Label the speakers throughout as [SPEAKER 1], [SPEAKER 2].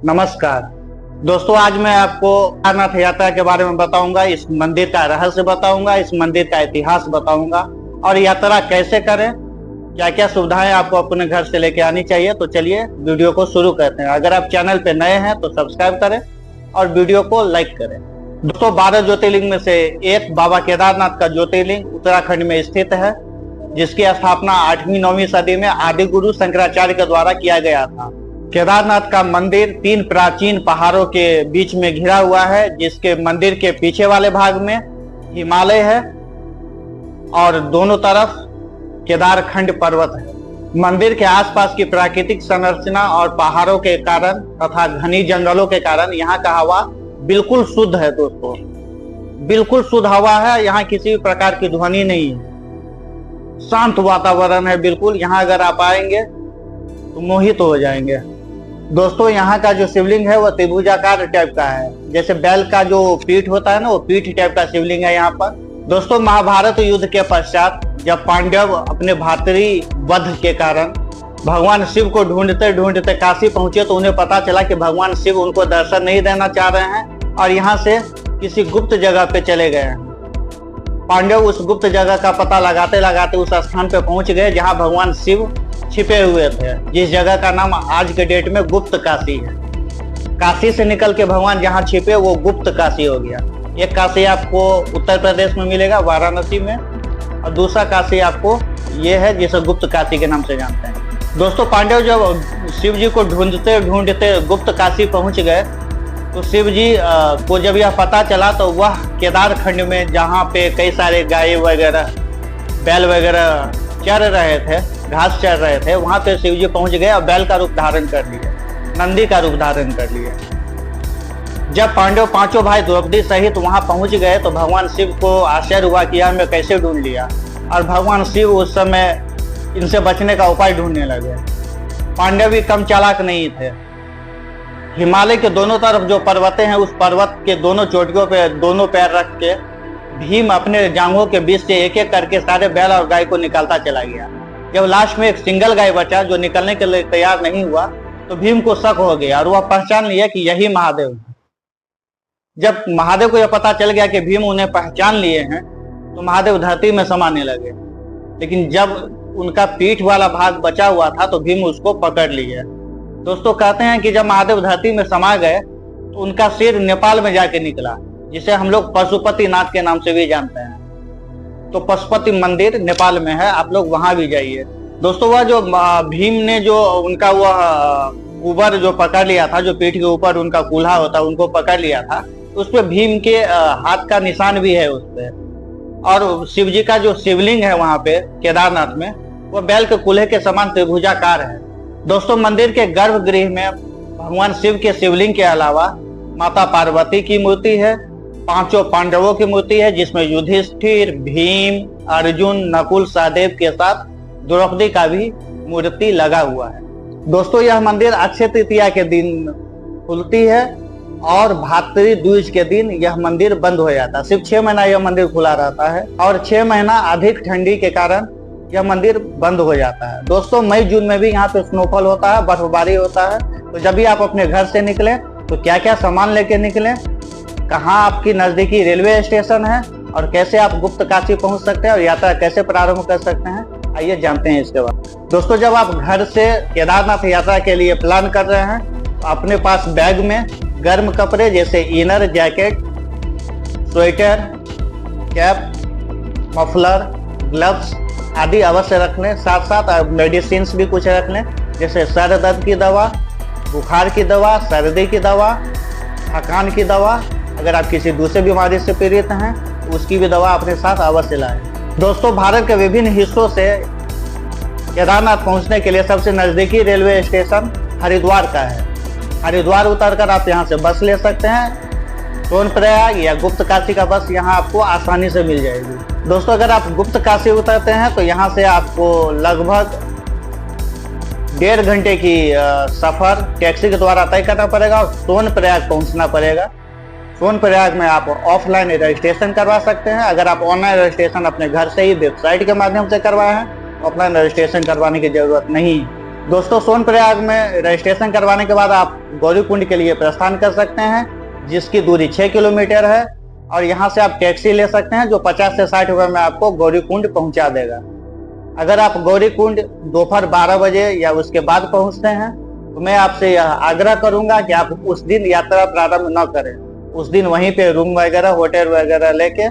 [SPEAKER 1] नमस्कार दोस्तों, आज मैं आपको केदारनाथ यात्रा के बारे में बताऊंगा। इस मंदिर का रहस्य बताऊंगा, इस मंदिर का इतिहास बताऊंगा और यात्रा कैसे करें, क्या क्या सुविधाएं आपको अपने घर से लेके आनी चाहिए। तो चलिए वीडियो को शुरू करते हैं। अगर आप चैनल पे नए हैं तो सब्सक्राइब करें और वीडियो को लाइक करें। दोस्तों, 12 ज्योतिर्लिंग में से एक बाबा केदारनाथ का ज्योतिर्लिंग उत्तराखंड में स्थित है, जिसकी स्थापना 8वीं-9वीं सदी में आदि गुरु शंकराचार्य के द्वारा किया गया था। केदारनाथ का मंदिर 3 प्राचीन पहाड़ों के बीच में घिरा हुआ है, जिसके मंदिर के पीछे वाले भाग में हिमालय है और दोनों तरफ केदारखंड पर्वत है। मंदिर के आसपास की प्राकृतिक संरचना और पहाड़ों के कारण तथा घनी जंगलों के कारण यहाँ का हवा बिल्कुल शुद्ध है। दोस्तों, बिल्कुल शुद्ध हवा है, यहाँ किसी भी प्रकार की ध्वनि नहीं है, शांत वातावरण है बिल्कुल। यहाँ अगर आप आएंगे तो मोहित हो जाएंगे। दोस्तों, यहाँ का जो शिवलिंग है वो त्रिभुजाकार टाइप का है, जैसे बैल का जो पीठ होता है ना, वो पीठ टाइप का शिवलिंग है यहाँ पर। दोस्तों, महाभारत युद्ध के पश्चात जब पांडव अपने भातृ वध के कारण भगवान शिव को ढूंढते ढूंढते काशी पहुंचे, तो उन्हें पता चला कि भगवान शिव उनको दर्शन नहीं देना चाह रहे हैं और यहाँ से किसी गुप्त जगह पे चले गए हैं। पांडव उस गुप्त जगह का पता लगाते लगाते उस स्थान पे पहुंच गए जहां भगवान शिव छिपे हुए थे, जिस जगह का नाम आज के डेट में गुप्त काशी है। काशी से निकल के भगवान जहां छिपे वो गुप्त काशी हो गया। एक काशी आपको उत्तर प्रदेश में मिलेगा वाराणसी में, और दूसरा काशी आपको ये है जिसे गुप्त काशी के नाम से जानते हैं। दोस्तों, पांडव जब शिव जी को ढूंढते ढूंढते गुप्त काशी पहुंच गए, तो शिव जी को जब यह पता चला तो वह केदारखंड में जहाँ पे कई सारे गाय वगैरह बैल वगैरह चर रहे थे, घास चर रहे थे, वहां पे शिव जी पहुंच गए और बैल का रूप धारण कर लिए, नंदी का रूप धारण कर लिए। जब पांडव पांचों भाई द्रौपदी सहित वहां पहुंच गए तो भगवान शिव को आश्चर्य हुआ कि यह मैं कैसे ढूंढ लिया, और भगवान शिव उस समय इनसे बचने का उपाय ढूंढने लगे। पांडव भी कम चालाक नहीं थे। हिमालय के दोनों तरफ जो पर्वतें हैं, उस पर्वत के दोनों चोटियों पे दोनों पैर रख के भीम अपने जांघों के बीच से एक एक करके सारे बैल और गाय को निकालता चला गया। जब लास्ट में एक सिंगल गाय बचा जो निकलने के लिए तैयार नहीं हुआ, तो भीम को शक हो गया और वह पहचान लिया कि यही महादेव है। जब महादेव को यह पता चल गया कि भीम उन्हें पहचान लिए हैं, तो महादेव धरती में समाने लगे। लेकिन जब उनका पीठ वाला भाग बचा हुआ था तो भीम उसको पकड़ लिए। दोस्तों, कहते हैं कि जब महादेव धरती में समा गए तो उनका सिर नेपाल में जाके निकला, जिसे हम लोग पशुपति नाथ के नाम से भी जानते हैं। तो पशुपति मंदिर नेपाल में है, आप लोग वहां भी जाइए। दोस्तों, वह जो भीम ने जो उनका वह कुबर जो पकड़ लिया था, जो पीठ के ऊपर उनका कूल्हा होता है, उनको पकड़ लिया था, उस पे भीम के हाथ का निशान भी है उस पे। और शिव जी का जो शिवलिंग है वहां पे केदारनाथ में, वो बैल के कूल्हे के समान त्रिभुजाकार है। दोस्तों, मंदिर के गर्भगृह में भगवान शिव के शिवलिंग के अलावा माता पार्वती की मूर्ति है, 5 पांडवों की मूर्ति है, जिसमें युधिष्ठिर, भीम, अर्जुन, नकुल, सहदेव के साथ द्रौपदी का भी मूर्ति लगा हुआ है। दोस्तों, यह मंदिर अक्षय तृतीया के दिन खुलती है और भातृ द्विज के दिन यह मंदिर बंद हो जाता है। सिर्फ 6 महीना यह मंदिर खुला रहता है और 6 महीना अधिक ठंडी के कारण यह मंदिर बंद हो जाता है। दोस्तों, मई जून में भी यहाँ पे स्नोफॉल होता है, बर्फबारी होता है। तो जब भी आप अपने घर से निकलें तो क्या क्या सामान लेके निकलें, कहाँ आपकी नजदीकी रेलवे स्टेशन है और कैसे आप गुप्त काशी पहुँच सकते हैं और यात्रा कैसे प्रारंभ कर सकते हैं, आइए जानते हैं इसके बाद। दोस्तों, जब आप घर से केदारनाथ यात्रा के लिए प्लान कर रहे हैं तो अपने पास बैग में गर्म कपड़े जैसे inner, jacket, sweater, cap, muffler, gloves आदि अवश्य रख लें। साथ साथ मेडिसिन भी कुछ रख लें, जैसे सर दर्द की दवा, बुखार की दवा, सर्दी की दवा, थकान की दवा। अगर आप किसी दूसरे बीमारी से पीड़ित हैं तो उसकी भी दवा अपने साथ अवश्य लाएं। दोस्तों, भारत के विभिन्न हिस्सों से केदारनाथ पहुंचने के लिए सबसे नजदीकी रेलवे स्टेशन हरिद्वार का है। हरिद्वार उतरकर आप यहाँ से बस ले सकते हैं। सोनप्रयाग या गुप्त काशी का बस यहाँ आपको आसानी से मिल जाएगी। दोस्तों, अगर आप गुप्त काशी उतरते हैं तो यहाँ से आपको लगभग 1.5 घंटे की सफर टैक्सी के द्वारा तय करना पड़ेगा और सोनप्रयाग पहुँचना पड़ेगा। सोनप्रयाग में आप ऑफलाइन रजिस्ट्रेशन करवा सकते हैं। अगर आप ऑनलाइन रजिस्ट्रेशन अपने घर से ही वेबसाइट के माध्यम से करवाए हैं, ऑफलाइन रजिस्ट्रेशन करवाने की जरूरत नहीं। दोस्तों सोनप्रयाग में रजिस्ट्रेशन करवाने के बाद आप गौरीकुंड के लिए प्रस्थान कर सकते हैं, जिसकी दूरी 6 किलोमीटर है। और यहाँ से आप टैक्सी ले सकते हैं जो 50 से 60 रुपए में आपको गौरीकुंड पहुंचा देगा। अगर आप गौरीकुंड दोपहर 12 बजे या उसके बाद पहुंचते हैं तो मैं आपसे यह आग्रह करूंगा कि आप उस दिन यात्रा प्रारंभ न करें। उस दिन वहीं पे रूम वगैरह होटल वगैरह लेके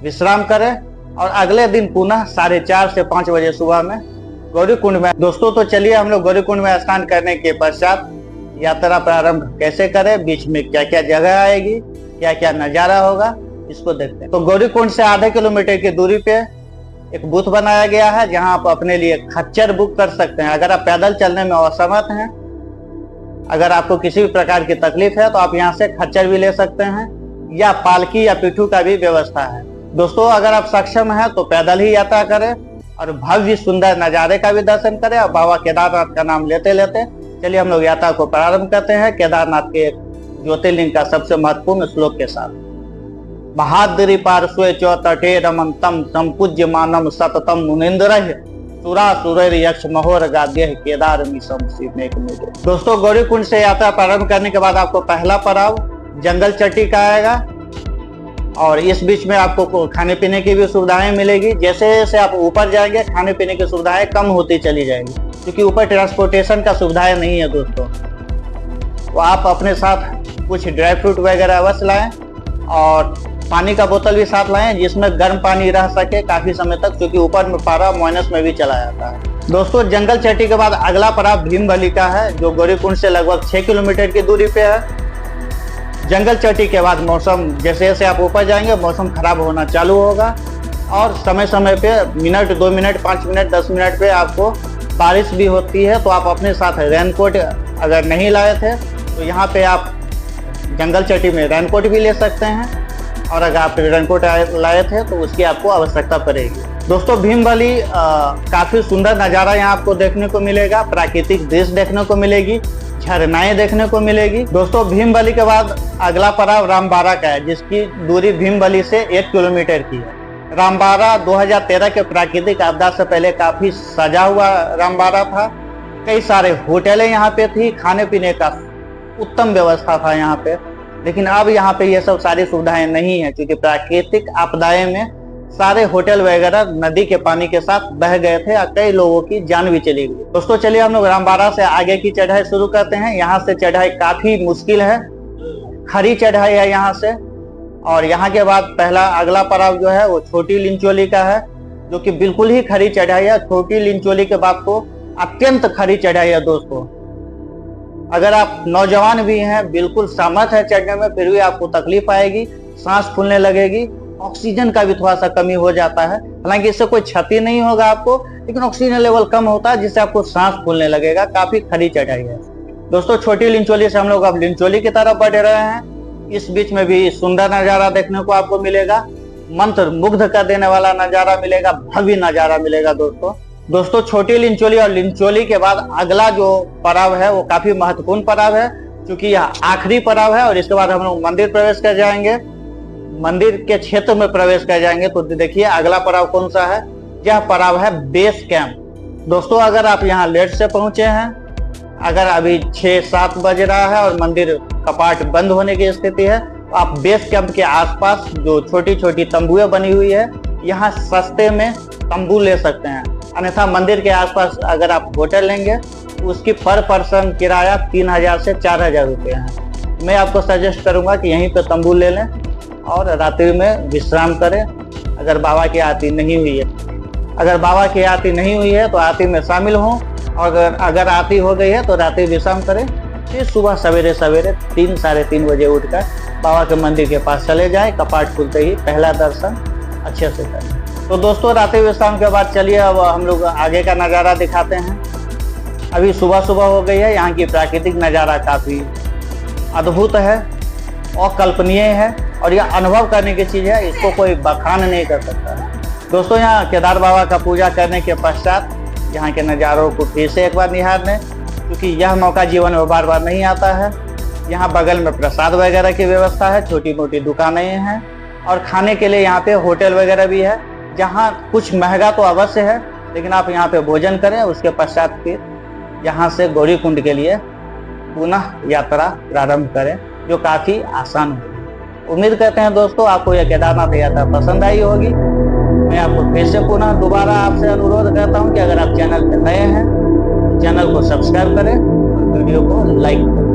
[SPEAKER 1] विश्राम करें और अगले दिन पुनः 4:30 से 5 बजे सुबह में गौरीकुंड में। दोस्तों तो चलिए हम लोग गौरीकुंड में स्नान करने के पश्चात यात्रा प्रारंभ कैसे करें, बीच में क्या क्या जगह आएगी, क्या क्या नजारा होगा, इसको देखते हैं। तो गौरीकुंड से आधे किलोमीटर की दूरी पे एक बूथ बनाया गया है जहां आप अपने लिए खच्चर बुक कर सकते हैं। अगर आप पैदल चलने में असमर्थ हैं, अगर आपको किसी भी प्रकार की तकलीफ है तो आप यहाँ से खच्चर भी ले सकते हैं या पालकी या पिट्ठू का भी व्यवस्था है। दोस्तों अगर आप सक्षम हैं तो पैदल ही यात्रा करें और भव्य सुंदर नजारे का भी दर्शन करें और बाबा केदारनाथ का नाम लेते लेते चलिए हम लोग यात्रा को प्रारंभ करते हैं केदारनाथ के ज्योतिर्लिंग का सबसे महत्वपूर्ण श्लोक के साथ। बहादुरी पार्श्वे च तटे रमंतम संपूज्य मानम सततम मुनिंद्र सुरा सुरैर यक्ष महोर गाद्य केदार मिसम शिव। दोस्तों गौरीकुंड से यात्रा प्रारंभ करने के बाद आपको पहला पड़ाव जंगल चट्टी का आएगा और इस बीच में आपको खाने पीने की भी सुविधाएं मिलेगी। जैसे जैसे आप ऊपर जाएंगे खाने पीने की सुविधाएं कम होती चली जाएंगी क्योंकि ऊपर ट्रांसपोर्टेशन का सुविधाएं नहीं है दोस्तों। तो आप अपने साथ कुछ ड्राई फ्रूट वगैरह अवश्य लाएं और पानी का बोतल भी साथ लाएं जिसमें गर्म पानी रह सके काफी समय तक, क्योंकि ऊपर में पारा माइनस में भी चला जाता है। दोस्तों जंगल चट्टी के बाद अगला पड़ाव भीमबली का है जो गौरीकुंड से लगभग 6 किलोमीटर की दूरी पे है। जंगल चट्टी के बाद मौसम जैसे जैसे आप ऊपर जाएंगे मौसम खराब होना चालू होगा और समय समय पे मिनट 2 मिनट 5 मिनट 10 मिनट पे आपको बारिश भी होती है। तो आप अपने साथ रेनकोट अगर नहीं लाए थे तो यहाँ पे आप जंगल चट्टी में रेनकोट भी ले सकते हैं और अगर आप रेनकोट लाए थे तो उसकी आपको आवश्यकता पड़ेगी। दोस्तों भीमबली काफी सुंदर नज़ारा यहाँ आपको देखने को मिलेगा, प्राकृतिक दृश्य देखने को मिलेगी, झरनाएं देखने को मिलेगी। दोस्तों भीमबली के बाद अगला पड़ाव रामबारा का है जिसकी दूरी भीमबली से 1 किलोमीटर की है। रामबारा 2013 के प्राकृतिक आपदा से पहले काफी सजा हुआ रामबारा था। कई सारे होटलें यहाँ पे थी, खाने पीने का उत्तम व्यवस्था था यहाँ पे, लेकिन अब यहाँ पे ये सब सारी सुविधाएं नहीं है क्योंकि प्राकृतिक आपदाएं में सारे होटल वगैरह नदी के पानी के साथ बह गए थे और कई लोगों की जान भी चली गई। दोस्तों चलिए हम लोग रामबारा से आगे की चढ़ाई शुरू करते हैं। यहाँ से चढ़ाई काफी मुश्किल है, खड़ी चढ़ाई है यहाँ से। और यहाँ के बाद पहला अगला पड़ाव जो है वो छोटी लिंचोली का है जो कि बिल्कुल ही खड़ी चढ़ाई है। छोटी लिंचोली के बाद को अत्यंत खड़ी चढ़ाई है दोस्तों। अगर आप नौजवान भी हैं, बिल्कुल सामर्थ है चढ़ने में, फिर भी आपको तकलीफ आएगी, सांस फूलने लगेगी, ऑक्सीजन का भी थोड़ा सा कमी हो जाता है। हालांकि इससे कोई क्षति नहीं होगा आपको, लेकिन ऑक्सीजन लेवल कम होता है जिससे आपको सांस फूलने लगेगा। काफी खड़ी चढ़ाई है दोस्तों। छोटी लिंचोली से हम लोग अब लिंचोली की तरफ बढ़ रहे हैं। इस बीच में भी सुंदर नजारा देखने को आपको मिलेगा, मंत्र मुग्ध कर देने वाला नजारा मिलेगा, भव्य नजारा मिलेगा दोस्तों। छोटी लिंचोली और लिंचोली के बाद अगला जो पड़ाव है वो काफी महत्वपूर्ण पड़ाव है क्योंकि यह आखिरी पड़ाव है और इसके बाद हम लोग मंदिर प्रवेश कर जाएंगे, मंदिर के क्षेत्र में प्रवेश कर जाएंगे। तो देखिए अगला पड़ाव कौन सा है, यह पड़ाव है बेस कैंप। दोस्तों अगर आप यहाँ लेट से पहुंचे हैं, अगर अभी 6-7 बज रहा है और मंदिर कपाट बंद होने की स्थिति है, तो आप बेस कैंप के आसपास जो छोटी छोटी तंबुएं बनी हुई है यहाँ सस्ते में तंबू ले सकते हैं। अन्यथा मंदिर के आसपास अगर आप होटल लेंगे तो उसकी पर पर्सन किराया 3000 से 4000 रुपये है। मैं आपको सजेस्ट करूंगा कि यहीं पे तंबू ले लें और रात्रि में विश्राम करें। अगर बाबा की आरती नहीं हुई है, अगर बाबा की आरती नहीं हुई है तो आरती में शामिल हों और अगर आरती हो गई है तो रात्रि विश्राम करें। फिर सुबह सवेरे 3-3:30 बजे उठकर बाबा के मंदिर के पास चले जाएं। कपाट खुलते ही पहला दर्शन अच्छे से करें। तो दोस्तों रात्रि विश्राम के बाद चलिए अब हम लोग आगे का नज़ारा दिखाते हैं। अभी सुबह सुबह हो गई है, यहाँ की प्राकृतिक नज़ारा काफ़ी अद्भुत है, अकल्पनीय है और यह अनुभव करने की चीज़ है, इसको कोई बखान नहीं कर सकता है। दोस्तों यहाँ केदार बाबा का पूजा करने के पश्चात यहाँ के नज़ारों को फिर से एक बार निहार लें क्योंकि यह मौका जीवन में बार बार नहीं आता है। यहाँ बगल में प्रसाद वगैरह की व्यवस्था है, छोटी मोटी दुकानें हैं और खाने के लिए यहाँ पे होटल वगैरह भी है, जहाँ कुछ महंगा तो अवश्य है लेकिन आप यहाँ पे भोजन करें, उसके पश्चात फिर यहाँ से गौरीकुंड के लिए पुनः यात्रा प्रारंभ करें, जो काफी आसान होगी। उम्मीद करते हैं दोस्तों आपको यह केदारनाथ यात्रा पसंद आई होगी। मैं आपको फिर से पुनः दोबारा आपसे अनुरोध करता हूं कि अगर आप चैनल पर नए हैं तो चैनल को सब्सक्राइब करें और वीडियो को लाइक करें।